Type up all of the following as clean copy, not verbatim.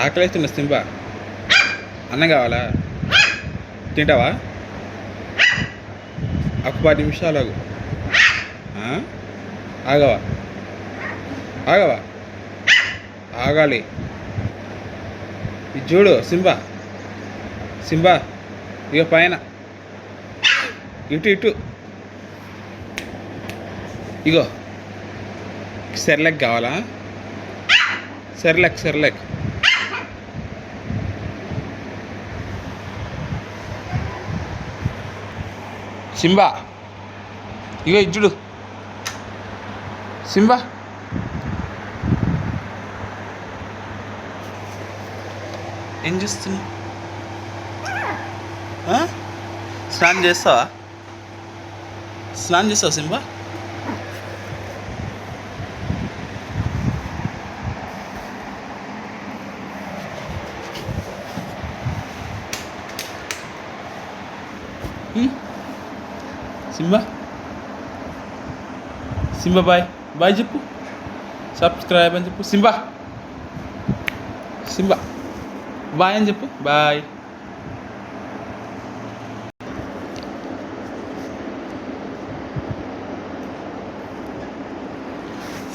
ఆకలిస్తున్న Simba. అన్నం కావాలా? తింటావా? ఒక 10 నిమిషాలు ఆగు. ఆగవా? ఆగవా? ఆగాలి. ఇది చూడు సింబా. సింబా ఇక పైన ఇటు ఇటు. ఇగో సెర్లెక్ కావాలా? Cerelac Cerelac. సింబా ఇగో ఇచ్చుడు. సింబా ఏం చేస్తున్నావు? స్నానం చేస్తావా? స్నానం చేస్తావా Simba? Simba Simba bye bye చెప్పు. సబ్స్క్రైబ్ అని చెప్పు. సింబా సింబా బాయ్ అని చెప్పు. బాయ్.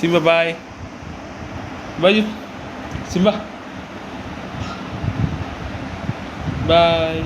సింబా బాయ్ బాయ్ చెప్పు. Simba bye.